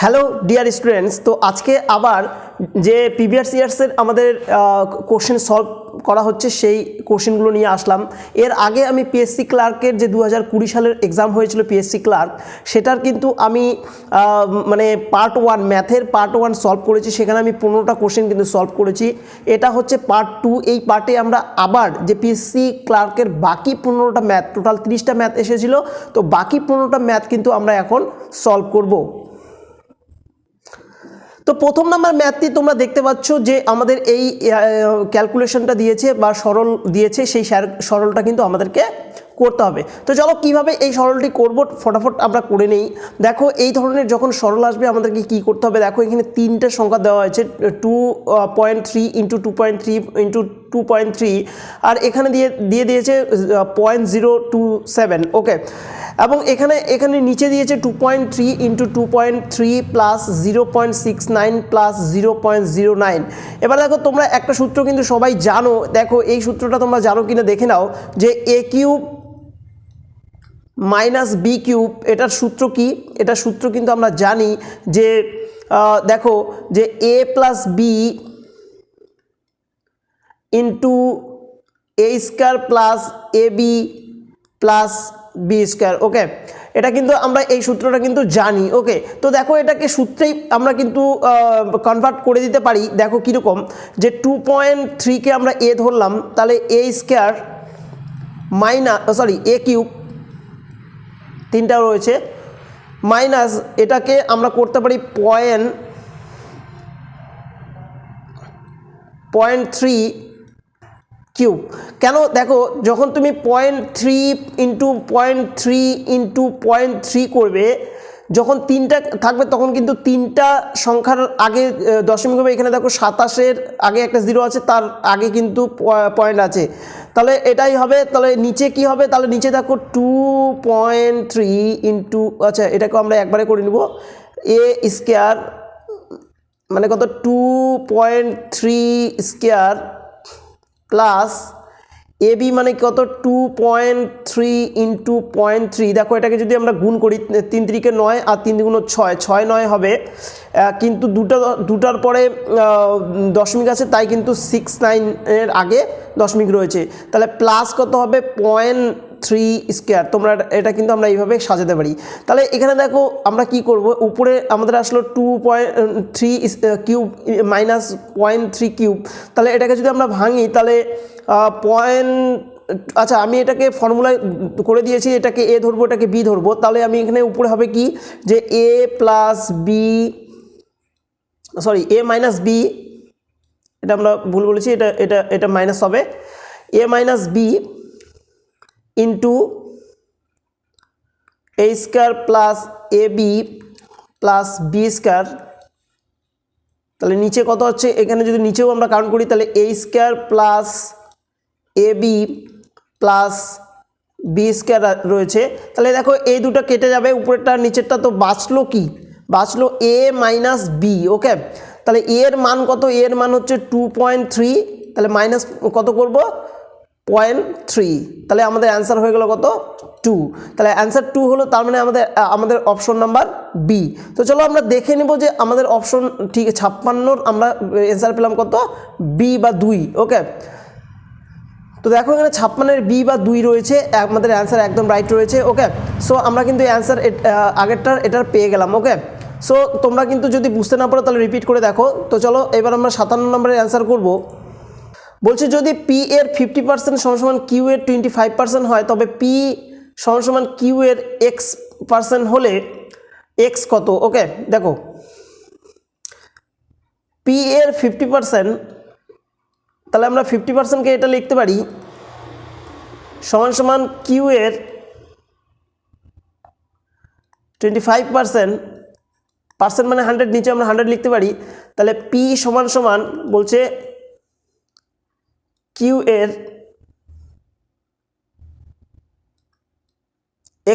Hello dear students, তো আজকে আবার যে প্রিভিয়াস ইয়ার্সের আমাদের কোশ্চেন সলভ করা হচ্ছে সেই কোশ্চেনগুলো নিয়ে আসলাম। এর আগে আমি পিএসসি ক্লার্কের যে 2020 সালের এক্সাম হয়েছিল পিএসসি ক্লার্ক, সেটার কিন্তু আমি মানে পার্ট 1 ম্যাথের পার্ট 1 সলভ করেছি। সেখানে আমি 15টা কোশ্চেন কিন্তু সলভ করেছি। এটা হচ্ছে পার্ট 2। এই পার্টে আমরা আবার যে পিএসসি ক্লার্কের বাকি 15টা ম্যাথ, টোটাল 30টা ম্যাথ এসেছিলো, তো বাকি 15টা ম্যাথ কিন্তু আমরা এখন সলভ করব। তো প্রথম নাম্বার ম্যাথটি তোমরা দেখতে পাচ্ছ যে আমাদের এই ক্যালকুলেশনটা দিয়েছে বা সরল দিয়েছে, সেই সরলটা কিন্তু আমাদেরকে করতে হবে। তো চলো কীভাবে এই সরলটি করব ফটাফট আমরা করে নেই। দেখো এই ধরনের যখন সরল আসবে আমাদেরকে কি করতে হবে, দেখো এখানে তিনটে সংখ্যা দেওয়া হয়েছে 2.3 ইন্টু 2.3 ইন্টু 2.3, আর এখানে দিয়ে দিয়েছে 0.027। ওকে, এবং এখানে নিচে দিয়েছে 2.3 ইন্টু 2.3 প্লাস 0.69 প্লাস 0.09। এবার দেখো তোমরা একটা সূত্র কিন্তু সবাই জানো, দেখো এই সূত্রটা তোমরা জানো কিনা দেখে নাও, যে এ কিউব মাইনাস বি কিউব, এটার সূত্র কি? এটার সূত্র কিন্তু আমরা জানি যে দেখো যে এ plus B into A square plus A B plus B square. ওকে, এটা কিন্তু আমরা এই সূত্রটা কিন্তু জানি। ওকে, তো দেখো এটাকে সূত্রেই আমরা কিন্তু কনভার্ট করে দিতে পারি। দেখো কীরকম, যে 2.3কে আমরা এ ধরলাম, তাহলে এ স্কোয়ার এ কিউব, তিনটা রয়েছে, মাইনাস এটাকে আমরা করতে পারি 0.3 কিউব। কেন? দেখো যখন তুমি 0.3 ইন্টু 0.3 ইন্টু 0.3 করবে, যখন তিনটা থাকবে তখন কিন্তু তিনটা সংখ্যার আগে দশমিক হবে। এখানে দেখো 27-এর আগে একটা 0 আছে, তার আগে কিন্তু পয়েন্ট আছে, তাহলে এটাই হবে। তাহলে নিচে কি হবে? তাহলে নিচে দেখো 2.3 ইন্টু, আচ্ছা এটাকে আমরা একবারে করে নেব, এ স্কোয়ার মানে কত, 2.3 স্কোয়ার প্লাস এ বি মানে কত, 2.3 ইন্টু 0.3। দেখো এটাকে যদি আমরা গুণ করি, 3 3 9 আর 3 2 6, 6 9 হবে, কিন্তু দুটার পরে দশমিক আছে, তাই কিন্তু 6-9-এর আগে দশমিক রয়েছে, তাহলে প্লাস কত হবে, 0.3 স্কোয়ার। তোমরা এটা কিন্তু আমরা এইভাবে সাজাতে পারি। তাহলে এখানে দেখো আমরা কি করব, উপরে আমাদের আসলো 2.3 কিউব মাইনাস 0.3 কিউব, তাহলে এটাকে যদি আমরা ভাঙি তাহলে আচ্ছা আমি এটাকে ফর্মুলায় করে দিয়েছি, এটাকে এ ধরবো, এটাকে বি ধরবো, তাহলে আমি এখানে উপরে হবে কি, যে এ প্লাস বি, সরি এ মাইনাস বি, এটা আমরা ভুল বলেছি, এটা এটা এটা মাইনাস হবে, এ minus B into A square plus A B plus B square. তাহলে নিচে কত হচ্ছে, এখানে যদি নিচেও আমরা কাউন্ট করি, তাহলে এ square plus A B plus B square রয়েছে। তাহলে দেখো এই দুটো কেটে যাবে, উপরেরটা নিচেরটা তো বাঁচলো কি, বাঁচলো এ মাইনাস বি। ওকে, তাহলে এর মান কত, এর মান হচ্ছে 2.3, তাহলে মাইনাস কত করব, 0.3, তাহলে আমাদের অ্যান্সার হয়ে গেল কত, 2। তাহলে অ্যান্সার 2 হলো, তার মানে আমাদের অপশন নাম্বার বি। তো চলো আমরা দেখে নেব যে আমাদের অপশন ঠিক 56 আমরা অ্যান্সার পেলাম কত, বি বা 2। ওকে, তো দেখো এখানে 56-এর বি বা 2 রয়েছে, আমাদের অ্যান্সার একদম রাইট রয়েছে। ওকে, সো আমরা কিন্তু অ্যান্সার এটার পেয়ে গেলাম। ওকে, সো তোমরা কিন্তু যদি বুঝতে না পারো তাহলে রিপিট করে দেখো। তো চলো এবার আমরা 57 নম্বরের অ্যান্সার করব। বলছে যদি পি এর 50% সমান কিউ এর 25% হয়, তবে পি সমান কিউ এর x% হলে x কত। ওকে, দেখো পি এর 50%, তাহলে আমরা 50%কে এটা লিখতে পারি সমান কিউ এর 25%, পার্সেন্ট মানে 100, নিচে আমরা 100 লিখতে পারি। তাহলে পি সমান বলছে কিউ এর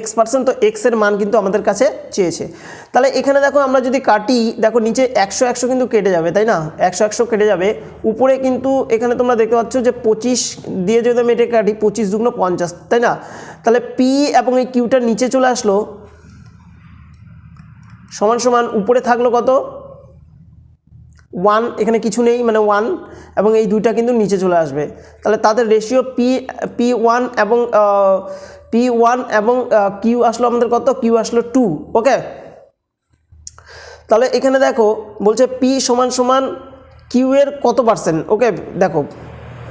x%, তো x এর মান কিন্তু আমাদের কাছে চেয়েছে। তাহলে এখানে দেখো আমরা যদি কাটি, দেখো নিচে 100 কিন্তু কেটে যাবে, তাই না, 100 কেটে যাবে, উপরে কিন্তু এখানে তোমরা দেখতে পাচ্ছ যে 25 দিয়ে যদি আমি এটা কাটি, 25 দুগুণ 50, তাই না। তাহলে পি এবং এই কিউটার নিচে চলে আসলো, সমান সমান উপরে থাকলো কত 1, এখানে কিছু নেই মানে 1, এবং এই দুইটা কিন্তু নিচে চলে আসবে। তাহলে তাদের রেশিও P1 এবং কিউ আসলো আমাদের কত, কিউ আসলো 2। ওকে, তাহলে এখানে দেখো বলছে পি সমান সমান কিউ এর কত পার্সেন্ট। ওকে, দেখো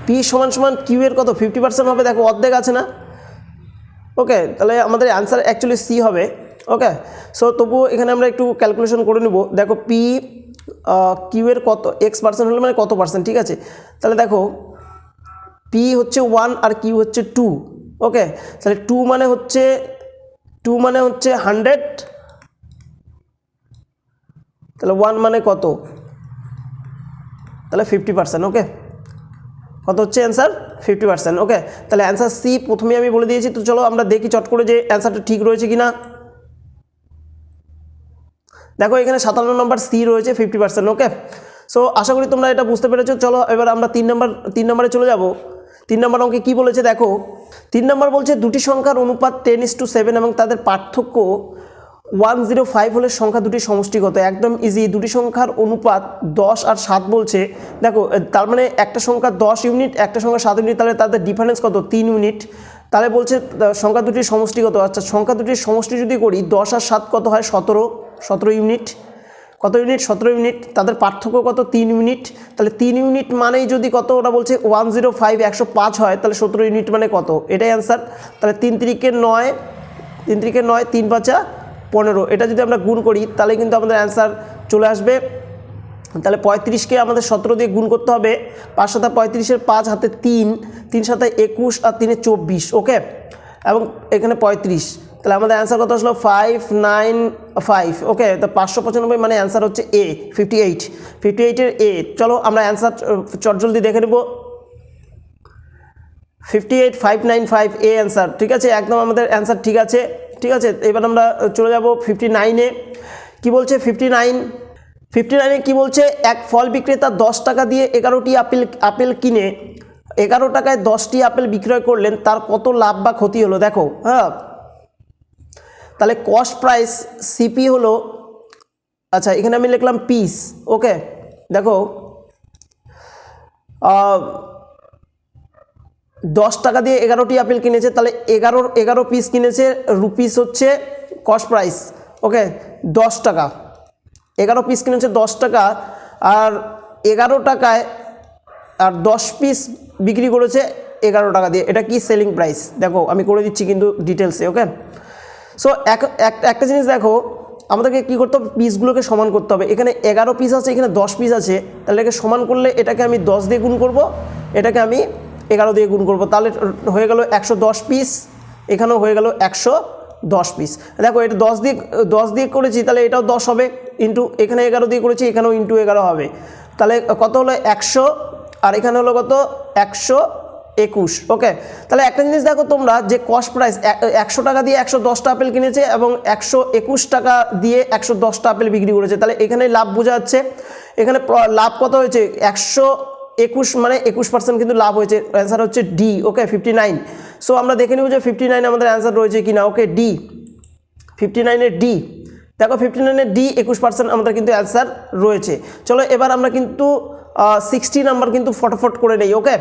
পি সমান সমান কিউ এর কত 50% হবে, দেখো অর্ধেক আছে না। ওকে, তাহলে আমাদের অ্যান্সার অ্যাকচুয়ালি সি হবে। ওকে, সো তবুও এখানে আমরা একটু ক্যালকুলেশন করে নেব। দেখো পি কিউ এর কত x% হলে মানে কত পার্সেন্ট, ঠিক আছে। তাহলে দেখো পি হচ্ছে 1 আর কিউ হচ্ছে 2। ওকে, তাহলে 2 মানে হচ্ছে 100, তাহলে 1 মানে কত, তাহলে 50%। ওকে, কত হচ্ছে অ্যান্সার 50%। ওকে, তাহলে অ্যান্সার সি প্রথমে আমি বলে দিয়েছি। তো চলো আমরা দেখি চট করে যে অ্যান্সারটা ঠিক রয়েছে কিনা। দেখো এখানে 57 নম্বর সি রয়েছে 50%। ওকে, সো আশা করি তোমরা এটা বুঝতে পেরেছো। চলো এবার আমরা 3 নম্বরে চলে যাব। 3 নম্বর অঙ্কে কী বলেছে দেখো, 3 নম্বর বলছে দুটি সংখ্যার অনুপাত 10:7 এবং তাদের পার্থক্য 105 হলে সংখ্যা দুটি সমষ্টিগত। একদম ইজি, দুটি সংখ্যার অনুপাত 10 আর 7 বলছে। দেখো তার মানে একটা সংখ্যা 10 ইউনিট, একটা সংখ্যা 7 ইউনিট, তাহলে তাদের ডিফারেন্স কত 3 ইউনিট। তাহলে বলছে সংখ্যা দুটির সমষ্টিগত। আচ্ছা, সংখ্যা দুটির সমষ্টি যদি করি 10 আর 7 কত হয় 17 ইউনিট। কত ইউনিট 17 ইউনিট। তাদের পার্থক্য কত 3 ইউনিট। তাহলে 3 ইউনিট মানেই যদি কত, ওরা বলছে 105 105 হয়, তাহলে 17 ইউনিট মানে কত, এটাই অ্যান্সার। তাহলে 3 3 9, 3 5 15, এটা যদি আমরা গুণ করি তাহলে কিন্তু আমাদের অ্যান্সার চলে আসবে। তাহলে 35কে আমাদের 17 দিয়ে গুণ করতে হবে। 5 7 35, 5 হাতে 3, 3 7 21 আর 3 24। ওকে, এবং এখানে 35, তাহলে আমাদের অ্যান্সার কত আসলো 595। ওকে, তো 595 মানে অ্যান্সার হচ্ছে এ 58 এর এ। চলো আমরা অ্যান্সার চটজলদি দেখে নেব। 58595 এ অ্যান্সার, ঠিক আছে, একদম আমাদের অ্যান্সার ঠিক আছে। ঠিক আছে, এবার আমরা চলে যাব 59-এ। কী বলছে 59-এ কী বলছে, এক ফল বিক্রেতা 10 টাকা দিয়ে 11টি আপেল কিনে 11 টাকায় 10টি আপেল বিক্রয় করলেন, তার কত লাভ বা ক্ষতি হলো। দেখো হ্যাঁ, তাহলে কস্ট প্রাইস সিপি হলো, আচ্ছা এখানে আমি লিখলাম পিস। ওকে, দেখো 10 টাকা দিয়ে 11টি আপেল কিনেছে, তাহলে 11 পিস কিনেছে, রুপিস হচ্ছে কস্ট প্রাইস। ওকে, 10 টাকা, 11 পিস কিনেছে 10 টাকা, আর 11 টাকায় আর 10 পিস বিক্রি করেছে 11 টাকা দিয়ে, এটা কি সেলিং প্রাইস। দেখো আমি করে দিচ্ছি কিন্তু ডিটেলসে। ওকে, সো একটা জিনিস দেখো, আমাদেরকে কী করতে হবে, পিসগুলোকে সমান করতে হবে। এখানে 11 পিস আছে, এখানে 10 পিস আছে, তাহলে এটাকে সমান করলে এটাকে আমি 10 দিয়ে গুণ করব, এটাকে আমি 11 দিয়ে গুণ করব, তাহলে হয়ে গেল 110 পিস, এখানেও হয়ে গেল 110 পিস। দেখো এটা 10 দিয়ে করেছি, তাহলে এটাও 10 হবে, ইন্টু এখানে 11 দিয়ে করেছি, এখানেও ইন্টু 11 হবে, তাহলে কত হলো 100, আর এখানে হলো কত 121। ওকে, তাহলে একটা জিনিস দেখো তোমরা, যে কস্ট প্রাইস 100 টাকা দিয়ে 110টা আপেল কিনেছে এবং 121 টাকা দিয়ে 110টা আপেল বিক্রি করেছে, তাহলে এখানে লাভ বোঝা যাচ্ছে। এখানে লাভ কত হয়েছে 121, মানে 21% কিন্তু লাভ হয়েছে। অ্যান্সার হচ্ছে ডি। ওকে, 59। সো আমরা দেখে নিব যে 59 আমাদের অ্যান্সার রয়েছে কিনা। ওকে, ডি 59-এর ডি। দেখো 59-এর ডি 21% আমাদের কিন্তু অ্যান্সার রয়েছে। চলো এবার আমরা কিন্তু 60 নাম্বার কিন্তু ফটাফট করে নেই। ওকে,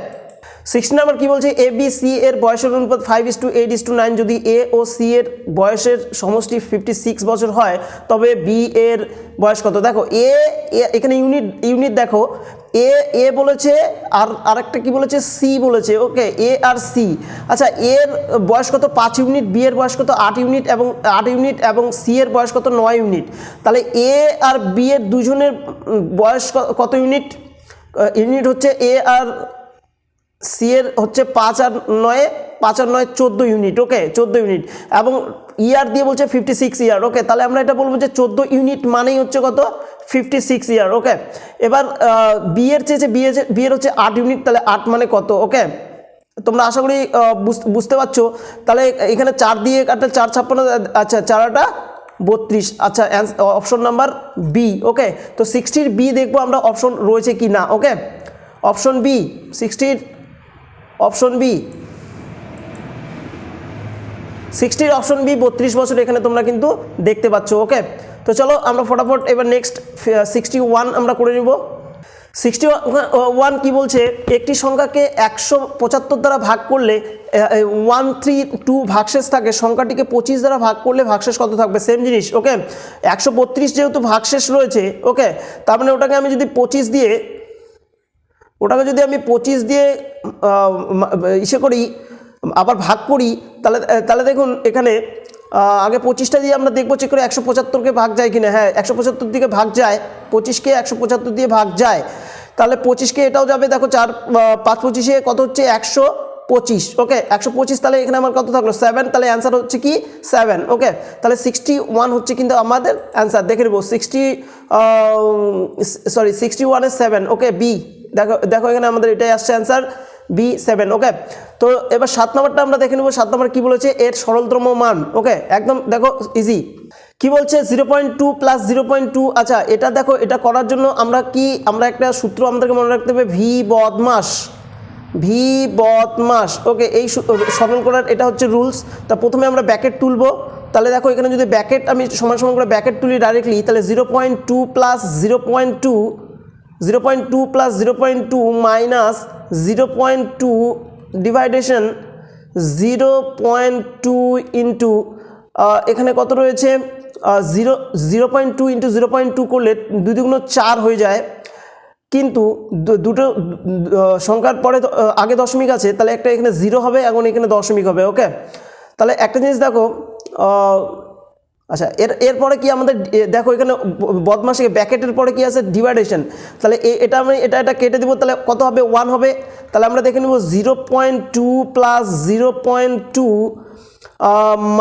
60 নাম্বার কী বলছে, এ বি সি এর বয়সের অনুপাত 5:8:9, যদি এ ও সি এর বয়সের সমষ্টি 56 বছর হয়, তবে বি এর বয়স কত। দেখো এখানে ইউনিট দেখো, এ বলেছে, আর আরেকটা কি বলেছে, সি বলেছে। ওকে, এ আর সি। আচ্ছা, এর বয়স কত 5 ইউনিট, বি এর বয়স কত 8 ইউনিট এবং সি এর বয়স কত 9 ইউনিট। তাহলে এ আর বি এর দুজনের বয়স কত ইউনিট হচ্ছে, এ আর সি এর হচ্ছে 5 আর 9 14 ইউনিট। ওকে, 14 ইউনিট, এবং ইয়ার দিয়ে বলছে 56 ইয়ার। ওকে, তাহলে আমরা এটা বলবো যে 14 ইউনিট মানেই হচ্ছে কত 56 ইয়ার। ওকে, এবার বি এর চেয়েছে, বি এর হচ্ছে 8 ইউনিট, তাহলে 8 মানে কত। ওকে, তোমরা আশা করি বুঝতে পারছো। তাহলে এখানে 4 দিয়ে কাটলে 4 56, আচ্ছা 4 32। আচ্ছা, অপশন নাম্বার বি। ওকে, তো 60-র বি দেখবো আমরা অপশন রয়েছে কি না। ওকে, অপশন বি, 60-র অপশন বি, 60 অপশন বি 32 বছর এখানে তোমরা কিন্তু দেখতে পাচ্ছ। ওকে, তো চলো আমরা ফটাফট এবার নেক্সট 61 আমরা করে নিব। 61 কি বলছে, একটি সংখ্যাকে 175 দ্বারা ভাগ করলে 132 ভাগশেষ থাকে, সংখ্যাটিকে 25 দ্বারা ভাগ করলে ভাগশেষ কত থাকবে? সেম জিনিস। ওকে, 132 যেহেতু ভাগশেষ রয়েছে, ওকে, তার মানে ওটাকে আমি যদি 25 দিয়ে ইসে করি, আবার ভাগ করি, তাহলে দেখুন এখানে আগে 25টা দিয়ে আমরা দেখবো চেক করে 175কে ভাগ যায় কিনা। হ্যাঁ, 175 দিকে ভাগ যায়, 25কে 175 দিয়ে ভাগ যায়, তাহলে 25কে এটাও যাবে। দেখো 4 5 25-এ কত হচ্ছে? 125। ওকে, 125, তাহলে এখানে আমার কত থাকলো? 7। তাহলে অ্যান্সার হচ্ছে কি? 7। ওকে, তাহলে 61 হচ্ছে কিন্তু আমাদের অ্যান্সার। দেখে নেবো 61 এর 7। ওকে, বি। দেখো এখানে আমাদের এটাই আসছে অ্যান্সার, বি 7। ওকে, তো এবার 7 নম্বরটা আমরা দেখে নেব। 7 নম্বর কি বলেছে? এর সরলতম মান। ওকে, একদম দেখো ইজি। কি বলছে? 0.2 প্লাস 0.2। আচ্ছা, এটা দেখো, এটা করার জন্য আমরা একটা সূত্র আমাদেরকে মনে রাখতে হবে, ভি বদমাস। ওকে, এই সরল করার এটা হচ্ছে রুলস। তা প্রথমে আমরা ব্যাকেট তুলবো। তাহলে দেখো এখানে যদি ব্যাকেট আমি সমান সমান করে ব্যাকেট তুলি ডাইরেক্টলি, তাহলে 0.2 প্লাস 0.2 প্লাস 0.2 মাইনাস 0.2 ডিভাইডেশন 0.2 ইন্টু এখানে কত রয়েছে? 0.2 ইন্টু 0.2 করলে 2 দুগুণ 4 হয়ে যায়, কিন্তু দুটো সংখ্যার পরে আগে দশমিক আছে, তাহলে একটা এখানে 0 হবে এবং এখানে দশমিক হবে। ওকে, তাহলে একটা জিনিস দেখো, আচ্ছা এরপরে কি আমাদের দেখো এখানে বদমাশে ব্যাকেটের পরে কি আছে? ডিভাইডেশন। তাহলে এটা কেটে দিব, তাহলে কত হবে? 1 হবে। তাহলে আমরা দেখে নেব 0.2 প্লাস 0.2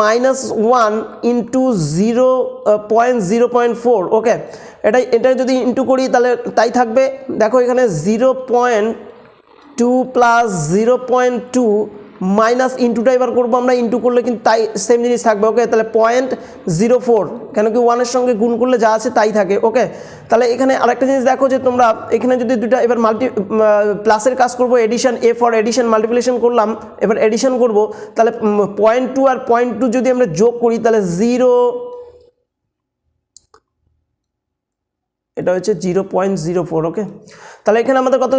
মাইনাস 1 ইন্টু 0.4। ওকে, এটা যদি ইন্টু করি তাহলে তাই থাকবে। দেখো এখানে 0.2 প্লাস 0.2 মাইনাস ইন্টুটা এবার করবো আমরা, ইন্টু করলে কিন্তু তাই সেম জিনিস থাকবে। ওকে, তাহলে 0.04, কেন কি 1-এর সঙ্গে গুণ করলে যা আছে তাই থাকে। ওকে, তাহলে এখানে আরেকটা জিনিস দেখো যে তোমরা এখানে যদি দুটা এবার প্লাসের কাজ করবো, addition, A for addition, multiplication করলাম, এবার এডিশন করব, তাহলে 0.2 আর 0.2 যদি আমরা যোগ করি তাহলে 0, এটা হচ্ছে 0.04। ওকে, তাহলে এখানে আমাদের কত?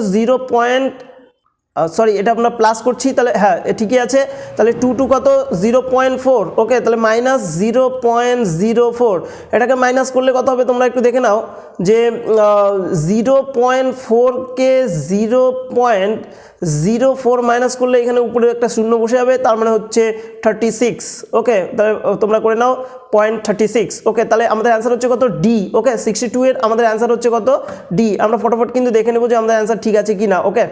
এটা আমরা প্লাস করছি, তাহলে হ্যাঁ ঠিকই আছে। তাহলে 2 কত? 0.4। ওকে, তাহলে মাইনাস 0.04, এটাকে মাইনাস করলে কত হবে তোমরা একটু দেখে নাও, যে 0.4কে 0.04 মাইনাস করলে এখানে উপরে একটা শূন্য বসে যাবে, তার মানে হচ্ছে 36। ওকে, তাহলে তোমরা করে নাও 0.36। ওকে, তাহলে আমাদের অ্যান্সার হচ্ছে কত? ডি। ওকে, 62 এর আমাদের অ্যান্সার হচ্ছে কত? ডি। আমরা ফটাফট কিন্তু দেখে নেবো যে আমাদের অ্যান্সার ঠিক আছে কি না। ওকে,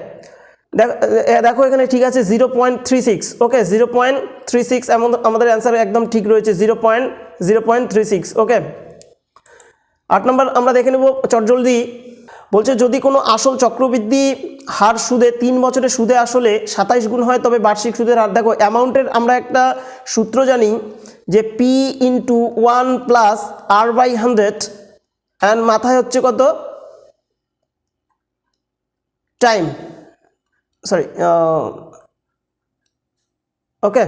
দেখো এখানে ঠিক আছে 0.36। ওকে, 0.36 আমাদের অ্যান্সার একদম ঠিক রয়েছে, 0.36। ওকে, 8 নম্বর আমরা দেখে নেব চটজলদি। বলছে যদি কোনো আসল চক্রবৃদ্ধি হার সুদে 3 বছরের সুদে আসলে 27 গুণ হয়, তবে বার্ষিক সুদের হার। দেখো অ্যামাউন্টের আমরা একটা সূত্র জানি যে P into 1 plus R/100, and মাথায় হচ্ছে কত? টাইম, ওকে,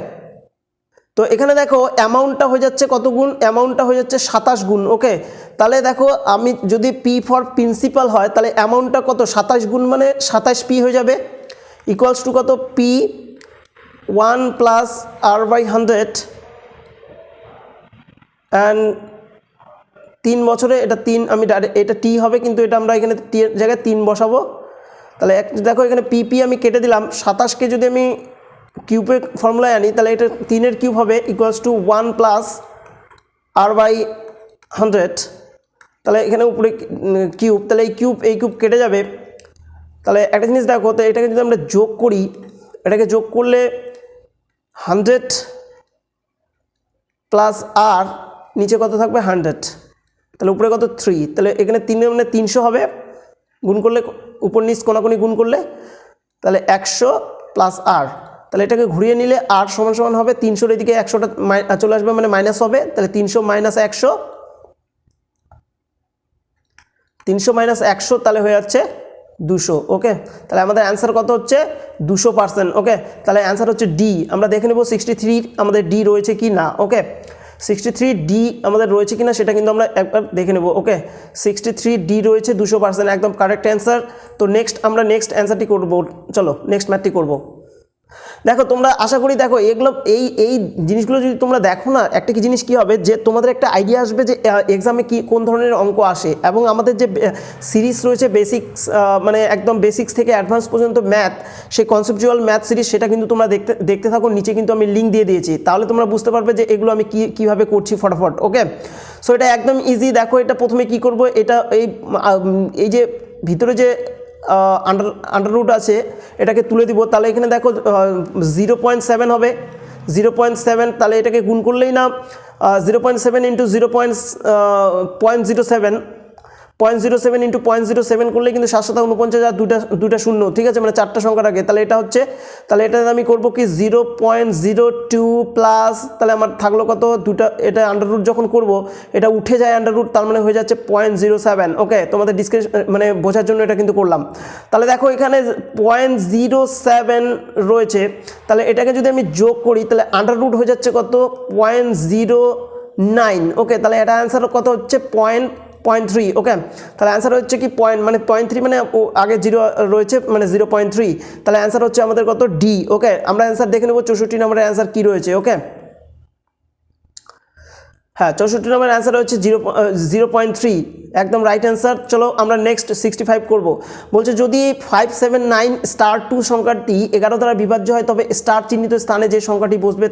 তো এখানে দেখো অ্যামাউন্টটা হয়ে যাচ্ছে কত গুণ? অ্যামাউন্টটা হয়ে যাচ্ছে 27 গুণ। ওকে, তাহলে দেখো আমি যদি পি ফর প্রিন্সিপাল হয়, তাহলে অ্যামাউন্টটা কত? 27 গুণ মানে 27 পি হয়ে যাবে, ইকুয়ালস টু কত? পি 1 প্লাস R/100, অ্যান্ড 3 বছরে এটা 3, আমি এটা টি হবে, কিন্তু এটা আমরা এখানে টি এর জায়গায় 3 বসাবো। তাহলে দেখো এখানে পি আমি কেটে দিলাম, 27কে যদি আমি কিউবের ফর্মুলায় আনি, তাহলে এটা 3-এর কিউব হবে, ইকুয়ালস টু 1 প্লাস R/100। তাহলে এখানে উপরে কিউব, তাহলে এই কিউব কেটে যাবে। তাহলে একটা জিনিস দেখো, তো এটাকে যদি আমরা যোগ করি, এটাকে যোগ করলে 100 প্লাস আর, নিচে কত থাকবে? 100, তাহলে উপরে কত? 3। তাহলে এখানে 3 মানে 300 হবে, গুণ করলে উপর নিচ কোনাকুনি গুণ করলে, তাহলে 100 প্লাস আর। তাহলে এটাকে ঘুরিয়ে নিলে আর সমান সমান হবে 300-র এদিকে 100টা চলে আসবে, মানে মাইনাস হবে। তাহলে 300 মাইনাস 100, 300 মাইনাস 100, তাহলে হয়ে যাচ্ছে 200। ওকে, তাহলে আমাদের অ্যান্সার কত হচ্ছে 200%। ওকে, তাহলে অ্যান্সার হচ্ছে ডি। আমরা দেখে নেব 63 আমাদের ডি রয়েছে কি না। ওকে, 63 ডি আমাদের রয়েছে কি না সেটা কিন্তু আমরা একবার দেখে নেব। ওকে, 63 ডি রয়েছে 200%, একদম কারেক্ট অ্যান্সার। তো আমরা নেক্সট অ্যান্সারটি করব। চলো নেক্সট ম্যাথটি করব। দেখো তোমরা আশা করি দেখো এগুলো এই জিনিসগুলো যদি তোমরা দেখো না, একটা কি জিনিস কি হবে যে তোমাদের একটা আইডিয়া আসবে যে এক্সামে কি কোন ধরনের অঙ্ক আসে, এবং আমাদের যে সিরিজ রয়েছে বেসিক্স, মানে একদম বেসিক্স থেকে অ্যাডভান্স পর্যন্ত ম্যাথ, সেই কনসেপচুয়াল ম্যাথ সিরিজ, সেটা কিন্তু তোমরা দেখতে থাকো। নিচে কিন্তু আমি লিঙ্ক দিয়ে দিয়েছি, তাহলে তোমরা বুঝতে পারবে যে এগুলো আমি কীভাবে করছি ফটাফট। ওকে, সো এটা একদম ইজি। দেখো এটা প্রথমে কি করব, এটা এই যে ভিতরে যে আন্ডার রুট আছে এটাকে তুলে দিব। তাহলে এখানে দেখো 0.7 হবে, 0.7। তাহলে এটাকে গুণ করলেই না 0.7 ইন্টু 0.07 ইন্টু 0.07 করলে কিন্তু 749 আর দুটা শূন্য, ঠিক আছে, মানে 4টা সংখ্যা রাখে। তাহলে এটা হচ্ছে, তাহলে এটা আমি করব কি 0.02 প্লাস, তাহলে আমার থাকলো কত দুটা, এটা আন্ডার রুট যখন করব এটা উঠে যায় আন্ডার রুট, তার মানে হয়ে যাচ্ছে 0.07। ওকে, তোমাদের মানে বোঝার জন্য এটা কিন্তু করলাম। তাহলে দেখো এখানে 0.07 রয়েছে, তাহলে এটাকে যদি আমি যোগ করি তাহলে আন্ডার রুট হয়ে যাচ্ছে কত 0.09। ওকে, তাহলে এটা অ্যান্সার কত হচ্ছে 0.3। ওকে, তাহলে অ্যান্সার হচ্ছে কি মানে 0.3, মানে আগে 0 রয়েছে মানে 0.3। তাহলে অ্যান্সার হচ্ছে আমাদের কত ডি। ওকে, আমরা অ্যান্সার দেখে নেব 64 নম্বরের অ্যান্সার কি রয়েছে। ওকে, হ্যাঁ 64 নম্বরের অ্যান্সার হচ্ছে 0.3, একদম রাইট অ্যান্সার। চলো আমরা নেক্সট 65 করব। বলছে যদি 579*2 সংখ্যাটি 11 দ্বারা বিভাজ্য হয় তবে স্টার চিহ্নিত স্থানে যে সংখ্যাটি বসবে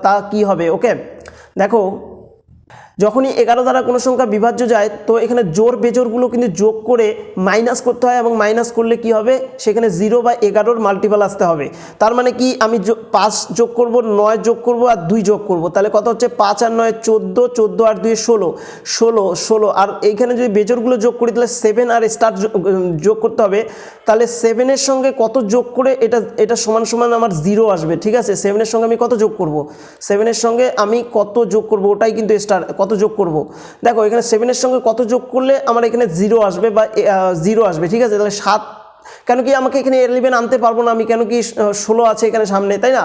তা কি হবে। ওকে, দেখো যখনই 11 দ্বারা কোনো সংখ্যা বিভাজ্য যায় তো এখানে জোড় বেজোড়গুলো কিন্তু যোগ করে মাইনাস করতে হয়, এবং মাইনাস করলে কি হবে সেখানে 0 বা 11-র মাল্টিপল আসতে হবে। তার মানে কি আমি 5 যোগ করব, 9 যোগ করব আর 2 যোগ করব, তাহলে কত হচ্ছে 5 আর 9 14, 14 আর 2 16, আর এইখানে যদি বেজোড়গুলো যোগ করি তাহলে 7 আর স্টার যোগ করতে হবে। তাহলে 7-এর সঙ্গে কত যোগ করে এটা সমান সমান আমার 0 আসবে। ঠিক আছে, 7-এর সঙ্গে আমি কত যোগ করব, 7-এর সঙ্গে আমি কত যোগ করব ওটাই কিন্তু স্টার, কত যোগ করব। দেখো এখানে 7-এর সঙ্গে কত যোগ করলে আমার এখানে 0 আসবে বা 0 আসবে। ঠিক আছে, তাহলে 7, কেন কি আমাকে এখানে 11 আনতে পারবো না আমি, কেন কি 16 আছে এখানে সামনে, তাই না?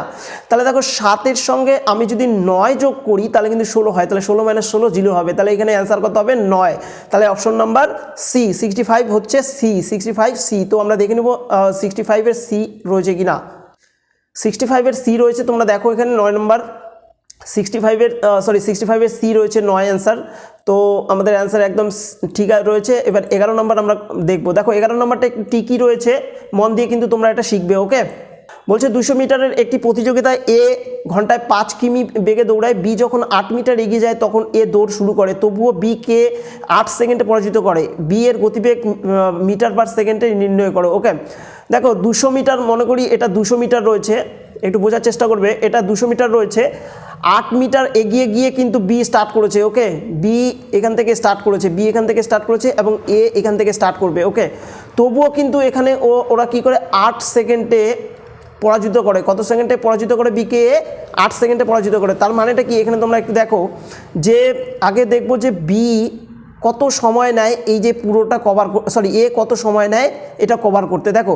তাহলে দেখো 7-এর সঙ্গে আমি যদি 9 যোগ করি তাহলে কিন্তু 16 হয়, তাহলে 16 - 16 0 হবে। তাহলে এখানে অ্যান্সার কত হবে 9। তাহলে অপশন নাম্বার সি 65 হচ্ছে সি সি। তো আমরা দেখে নেব 65-এর সি রয়েছে কিনা। 65-এর সি রয়েছে, তোমরা দেখো এখানে 9 নম্বর 65-এর সি রয়েছে 9 অ্যান্সার। তো আমাদের অ্যান্সার একদম ঠিক রয়েছে। এবার 11 নম্বর আমরা দেখব। দেখো 11 নম্বরটা একটু কী রয়েছে, মন দিয়ে কিন্তু তোমরা এটা শিখবে। ওকে, বলছে 200 মিটারের একটি প্রতিযোগিতায় এ ঘন্টায় 5 কিমি বেগে দৌড়ায়, বি যখন 8 মিটার এগিয়ে যায় তখন এ দৌড় শুরু করে, তবুও বি কে 8 সেকেন্ডে পরাজিত করে। বি এর গতিবেগ মিটার পার সেকেন্ডে নির্ণয় করো। ওকে, দেখো 200 মিটার, মনে করি এটা 200 মিটার রয়েছে, একটু বোঝার চেষ্টা করবে। এটা 200 মিটার রয়েছে, 8 মিটার এগিয়ে গিয়ে কিন্তু বি স্টার্ট করেছে। ওকে, বি এখান থেকে স্টার্ট করেছে এবং এ এখান থেকে স্টার্ট করবে। ওকে, তবুও কিন্তু এখানে ওরা কি করে 8 সেকেন্ডে পরাজিত করে। কত সেকেন্ডে পরাজিত করে? বিকে 8 সেকেন্ডে পরাজিত করে। তার মানেটা কি, এখানে তোমরা একটু দেখো যে আগে দেখবো যে বি কত সময় নেয় এই যে পুরোটা কভার, এ কত সময় নেয় এটা কভার করতে। দেখো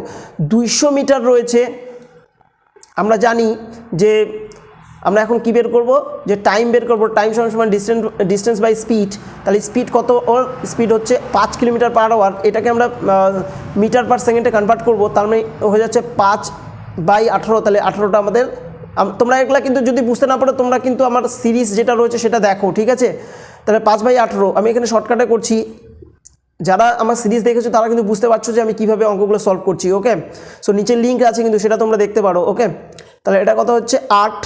200 মিটার রয়েছে, আমরা জানি যে আমরা এখন কি বের করব, যে টাইম বের করব। টাইম সমান ডিস্টেন্স বাই স্পিড। তাহলে স্পিড কত, ওর স্পিড হচ্ছে 5 কিলোমিটার পার আওয়ার। এটাকে আমরা মিটার পার সেকেন্ডে কনভার্ট করব, তার মানে হয়ে যাচ্ছে 5/18। তাহলে 18টা আমাদের, তোমরা এগুলা কিন্তু যদি বুঝতে না পারো তোমরা কিন্তু আমার সিরিজ যেটা রয়েছে সেটা দেখো। ঠিক আছে, তাহলে 5/18 আমি এখানে শর্টকাটে করছি। যারা আমার সিরিজ দেখেছো তারা কিন্তু বুঝতে পারছো যে আমি কীভাবে অঙ্কগুলো সলভ করছি। ওকে, সো নিচের লিঙ্ক আছে কিন্তু সেটা তোমরা দেখতে পারো। ওকে, তাহলে এটা কত হচ্ছে 8,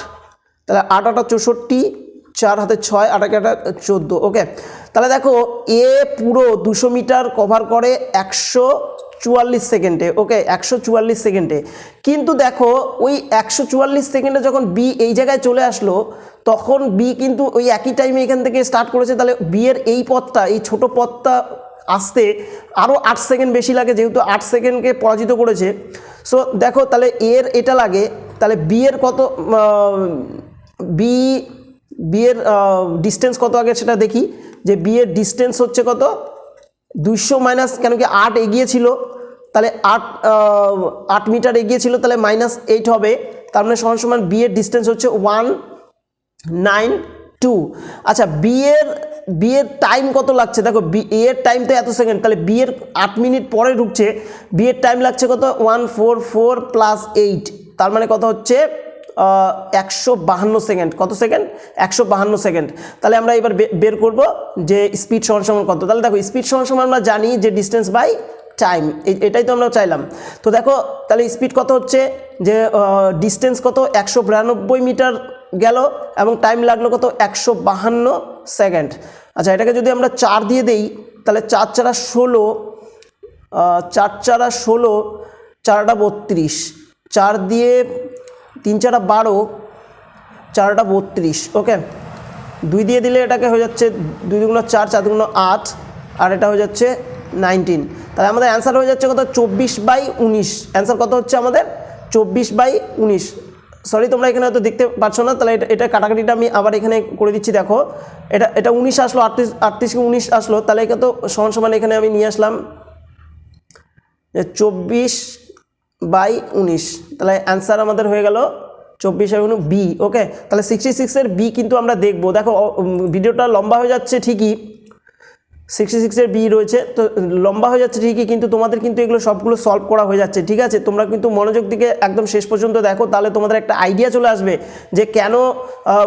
তাহলে 8 × 8 = 64, 4 হাতে 6, 8 × 8 = 14। ওকে, তাহলে দেখো এ পুরো 200 মিটার কভার করে 144 সেকেন্ডে। ওকে, 144 সেকেন্ডে। কিন্তু দেখো ওই 144 সেকেন্ডে যখন বি এই জায়গায় চলে আসলো তখন বি কিন্তু ওই একই টাইমে এখান থেকে স্টার্ট করেছে। তাহলে বি এর এই পথটা, এই ছোটো পথটা আসতে আরও 8 সেকেন্ড বেশি লাগে, যেহেতু 8 সেকেন্ডকে পরাজিত করেছে। সো দেখো তাহলে এর এটা লাগে, তাহলে বি এর কত, বি এর ডিস্টেন্স কত আগে সেটা দেখি, যে বি এর ডিস্টেন্স হচ্ছে কত 200 মাইনাস, কেন কি 8 এগিয়ে ছিল তাহলে 8 মিটার এগিয়ে ছিল, তাহলে -8 হবে, তার মানে সমান সমান বি এর ডিস্টেন্স হচ্ছে 192। আচ্ছা বি এর টাইম কত লাগছে, দেখো বি এর টাইম তো এত সেকেন্ড, তাহলে বি এর 8 মিনিট পরে ঢুকছে, বি এর টাইম লাগছে কত 144 + 8, তার মানে কত হচ্ছে 152 সেকেন্ড। কত সেকেন্ড? 152 সেকেন্ড। তাহলে আমরা এবার বের করব যে স্পিড সমান সমান কত। তাহলে দেখো স্পিড সমান সমান আমরা জানি যে ডিস্টেন্স বাই টাইম, এটাই তো আমরা চাইলাম। তো দেখো তাহলে স্পিড কত হচ্ছে যে ডিস্টেন্স কত 192 মিটার গেল এবং টাইম লাগলো কত 152 সেকেন্ড। আচ্ছা এটাকে যদি আমরা 4 দিয়ে দেই তাহলে 4 × 16, 4 × 16, 4 × 32, 4 দিয়ে 3 × 12, 4 × 32, ওকে। 2 দিয়ে দিলে এটাকে হয়ে যাচ্ছে 2 × 4, 4 × 8, আর এটা হয়ে যাচ্ছে 19। তাহলে আমাদের অ্যান্সার হয়ে যাচ্ছে কত 24/19। অ্যান্সার কত হচ্ছে আমাদের 24/19। সরি তোমরা এখানে হয়তো দেখতে পাচ্ছ না, তাহলে এটা কাটাকাটিটা আমি আবার এখানে করে দিচ্ছি। দেখো এটা 19 আসলো, 38 কে 19 আসলো, তাহলে এটা তো সমান সমান এখানে আমি নিয়ে আসলাম যে 24/19। তাহলে অ্যান্সার আমাদের হয়ে গেল 24/19 বি, ওকে। তাহলে 66 এর বি কিন্তু আমরা দেখবো। দেখো ভিডিওটা লম্বা হয়ে যাচ্ছে ঠিকই, 66 এর বি রয়েছে, তো লম্বা হয়ে যাচ্ছে ঠিকই, কিন্তু তোমাদের কিন্তু এগুলো সবগুলো সলভ করা হয়ে যাচ্ছে, ঠিক আছে। তোমরা কিন্তু মনোযোগ দিকে একদম শেষ পর্যন্ত দেখো, তাহলে তোমাদের একটা আইডিয়া চলে আসবে যে কেন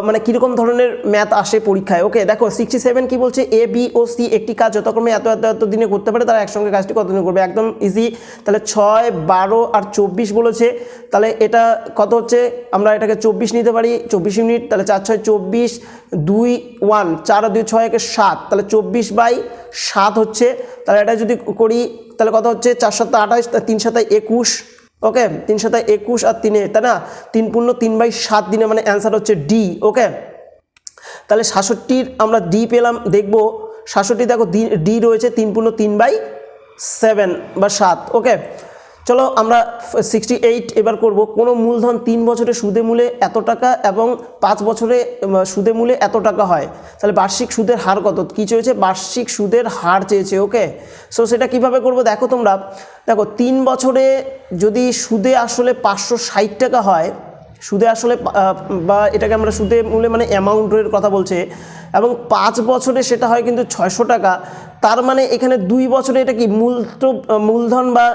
মানে কীরকম ধরনের ম্যাথ আসে পরীক্ষায়, ওকে। দেখো 67 কি বলছে, এ বি ও সি একটি কাজ যথাক্রমে এত এত এত দিনে করতে পারে, তারা একসঙ্গে কাজটি কতদিন করবে, একদম ইজি। তাহলে 6, 12 আর 24 বলেছে, তাহলে এটা কত হচ্ছে, আমরা এটাকে 24 নিতে পারি, 24 ইউনিট। তাহলে 4 × 6 = 24, 2 1, 4 আর 2 6 = 7, তাহলে 24/7 হচ্ছে। তাহলে এটা যদি করি তাহলে কত হচ্ছে 4 × 7 = 28, 3 × 7 = 21, ওকে। 3 × 7 = 21 আর 3 তাই না, 3 × 3/7 দিনে, মানে অ্যান্সার হচ্ছে ডি, ওকে। তাহলে 66 আমরা ডি পেলাম, দেখবো 66 দেখো ডি রয়েছে 3 × 3/7 বা 7, ওকে। চলো আমরা 68 এবার করব। কোনো মূলধন 3 বছরে সুদে মূলে এত টাকা এবং 5 বছরে সুদে মূলে এত টাকা হয়, তাহলে বার্ষিক সুদের হার কত, কী চেয়েছে, বার্ষিক সুদের হার চেয়েছে, ওকে। সো সেটা কিভাবে করব, দেখো তোমরা, দেখো 3 বছরে যদি সুদে আসলে 560 টাকা হয়, সুদে আসলে বা এটাকে আমরা সুদে মূলে মানে অ্যামাউন্টের কথা বলছে, এবং 5 বছরে সেটা হয় কিন্তু 600 টাকা, তার মানে এখানে 2 বছরে এটা কি মূলধন বা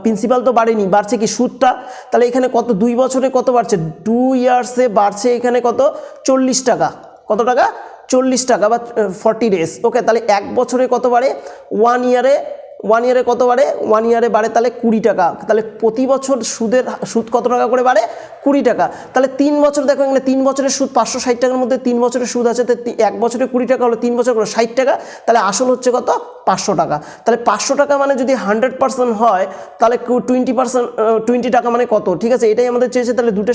প্রিন্সিপাল তো বাড়েনি, বাড়ছে কি সুদটা। তাহলে এখানে কত 2 বছরে কত বাড়ছে, 2 ইয়ার্সে বাড়ছে এখানে কত 40 টাকা, কত টাকা 40 টাকা বা 40 ডেজ, ওকে। তাহলে 1 বছরে কত বাড়ে, 1 ইয়ারে কত বাড়ে, 1 ইয়ারে বাড়ে তাহলে 20 টাকা। তাহলে প্রতি বছর সুদ কত টাকা করে বাড়ে, 20 টাকা। তাহলে 3 বছর, দেখো এখানে 3 বছরের সুদ 560 টাকার মধ্যে 3 বছরের সুদ আছে, তো 1 বছরে 20 টাকা হলো, 3 বছর করে 60 টাকা, তাহলে আসল হচ্ছে কত 500 টাকা। তাহলে 500 টাকা মানে যদি 100% হয় তাহলে 20 টাকা মানে কত, ঠিক আছে, এটাই আমাদের চেয়েছে। তাহলে দুটো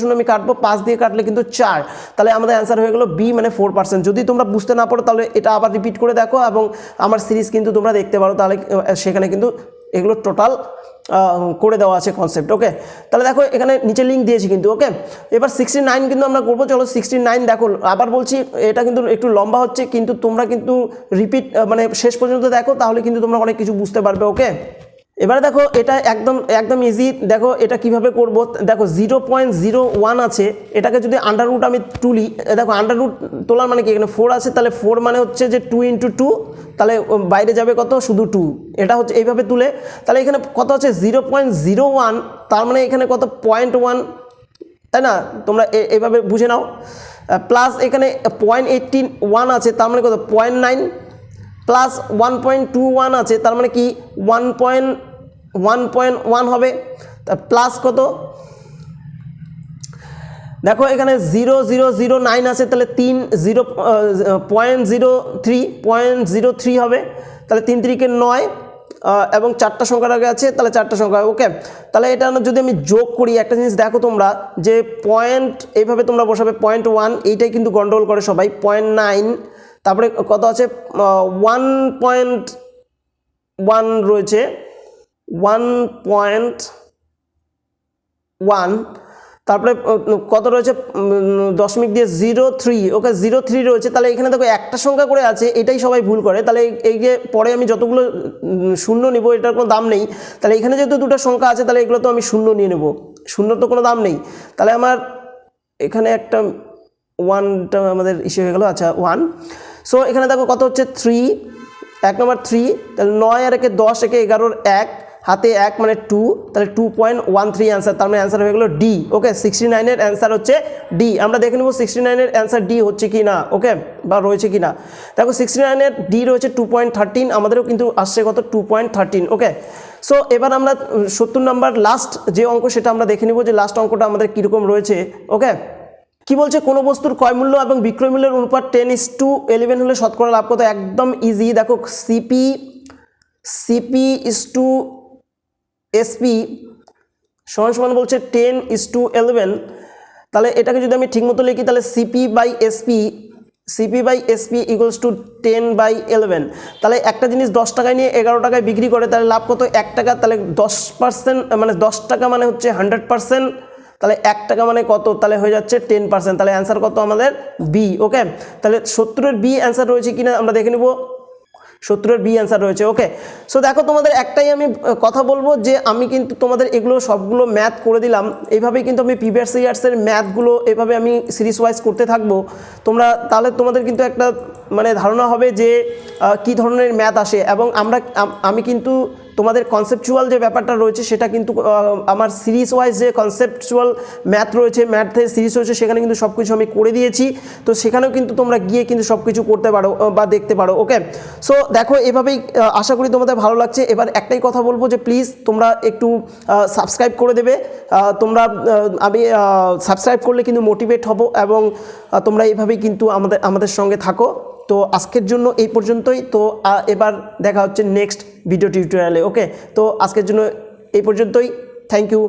শূন্য আমি কাটবো, 5 দিয়ে কাটলে কিন্তু 4, তাহলে আমাদের অ্যান্সার হয়ে গেল বি, মানে 4%। যদি তোমরা বুঝতে না পারো তাহলে এটা আবার রিপিট করে দেখো, এবং আমার সিরিজ কিন্তু তোমরা দেখতে পারো, তাহলে সেখানে কিন্তু এগুলো টোটাল করে দেওয়া আছে কনসেপ্ট, ওকে। তাহলে দেখো এখানে নিচে লিঙ্ক দিয়েছি কিন্তু, ওকে। এবার 69 কিন্তু আমরা করবো, চলো 69 দেখো, আবার বলছি এটা কিন্তু একটু লম্বা হচ্ছে, কিন্তু তোমরা কিন্তু রিপিট মানে শেষ পর্যন্ত দেখো, তাহলে কিন্তু তোমরা অনেক কিছু বুঝতে পারবে, ওকে। এবারে দেখো এটা একদম ইজি, দেখো এটা কিভাবে করব। দেখো 0.01 আছে, এটাকে যদি আন্ডাররুট আমি তুলি, দেখো আন্ডাররুট তোলার মানে কি, এখানে 4 আছে, তাহলে 4 মানে হচ্ছে যে 2 × 2, তাহলে বাইরে যাবে কত, শুধু 2, এটা হচ্ছে এইভাবে তুলে। তাহলে এখানে কত আছে 0.01, তার মানে এখানে কত 0.1, তাই না, তোমরা এইভাবে বুঝে নাও। প্লাস এখানে 0.81 আছে, তার মানে কত 0.9, প্লাস 1.21 আছে, তার মানে কি 1.1 হবে, প্লাস কত, দেখো এখানে 0.009 আছে, তাহলে 0.03 হবে, তাহলে 3 × 3 = 9, এবং 4টা সংখ্যার আগে আছে, তাহলে 4টা সংখ্যা, ওকে। তাহলে এটা যদি আমি যোগ করি, একটা জিনিস দেখো তোমরা, যে পয়েন্ট এইভাবে তোমরা বসাবে 0.1, এইটাই কিন্তু গন্ডগোল করে সবাই, 0.9, তারপরে কত আছে 1.1 রয়েছে, 1.1, তারপরে কত রয়েছে 0.03, ওকে 0.3 রয়েছে। তাহলে এখানে দেখো একটা সংখ্যা করে আছে, এটাই সবাই ভুল করে। তাহলে এই যে পরে আমি যতগুলো শূন্য নিব এটার কোনো দাম নেই, তাহলে এখানে যেহেতু দুটো সংখ্যা আছে তাহলে এগুলো তো আমি শূন্য নিয়ে নেব, শূন্যর তো কোনো দাম নেই। তাহলে আমার এখানে একটা 1টা আমাদের ইস্যু হয়ে গেল, আচ্ছা 1। সো এখানে দেখো কত হচ্ছে 3, 1 নম্বর 3, তাহলে 9 আর 1 10, 1 11 1, হাতে 1 মানে 2, তাহলে 2.13 অ্যান্সার, তার মানে অ্যান্সার হয়ে গেলো ডি। ওকে 69-এর অ্যান্সার হচ্ছে ডি। আমরা দেখে নেব 69-এর অ্যান্সার ডি হচ্ছে কি না, ওকে, বা রয়েছে কি না। দেখো 69-এর ডি রয়েছে 2.13, আমাদেরও কিন্তু আসছে কত 2.13, ওকে। সো এবার আমরা 70 নাম্বার লাস্ট যে অঙ্ক সেটা আমরা দেখে নেব যে লাস্ট অঙ্কটা আমাদের কীরকম রয়েছে, ওকে। কি বলছে, কোনো বস্তুর ক্রয় মূল্য এবং বিক্রয় মূল্যের অনুপাত 10:11 হলে শতকরা লাভ কত। একদম ইজি, দেখো সিপি ইস টু এসপি সমান সমান বলছে 10:11। তাহলে এটাকে যদি আমি ঠিকমতো লিখি তাহলে CP by SP equals to 10/11। তাহলে একটা জিনিস 10 টাকায় নিয়ে 11 টাকায় বিক্রি করে, তাহলে লাভ কত 1 টাকা। তাহলে 10%, মানে 10 টাকা মানে হচ্ছে 100%, তাহলে 1 টাকা মানে কত, তাহলে হয়ে যাচ্ছে 10%। তাহলে অ্যান্সার কত আমাদের বি, ওকে। তাহলে 70-এর বি অ্যান্সার রয়েছে কিনা আমরা দেখে নেব। 70-এর বি অ্যান্সার রয়েছে, ওকে। সো দেখো তোমাদের একটাই আমি কথা বলবো যে আমি কিন্তু তোমাদের এগুলো সবগুলো ম্যাথ করে দিলাম, এইভাবেই কিন্তু আমি প্রিভিয়াস ইয়ার্সের ম্যাথগুলো এভাবে আমি সিরিজ ওয়াইজ করতে থাকবো। তোমরা তাহলে তোমাদের কিন্তু একটা মানে ধারণা হবে যে কি ধরনের ম্যাথ আসে। এবং আমি কিন্তু তোমাদের কনসেপচুয়াল যে ব্যাপারটা রয়েছে সেটা কিন্তু আমার সিরিজ ওয়াইজ যে কনসেপচুয়াল ম্যাথ রয়েছে, ম্যাথের সিরিজ রয়েছে, সেখানে কিন্তু সব কিছু আমি করে দিয়েছি। তো সেখানেও কিন্তু তোমরা গিয়ে কিন্তু সব কিছু করতে পারো বা দেখতে পারো, ওকে। সো দেখো এভাবেই আশা করি তোমাদের ভালো লাগছে। এবার একটাই কথা বলবো যে প্লিজ তোমরা একটু সাবস্ক্রাইব করে দেবে। আমি সাবস্ক্রাইব করলে কিন্তু মোটিভেট হব এবং তোমরা এইভাবেই কিন্তু আমাদের সঙ্গে থাকো। তো আজকের জন্য এই পর্যন্তই। তো এবার দেখা হচ্ছে নেক্সট ভিডিও টিউটোরিয়ালে, ওকে। তো আজকের জন্য এই পর্যন্তই, থ্যাংক ইউ।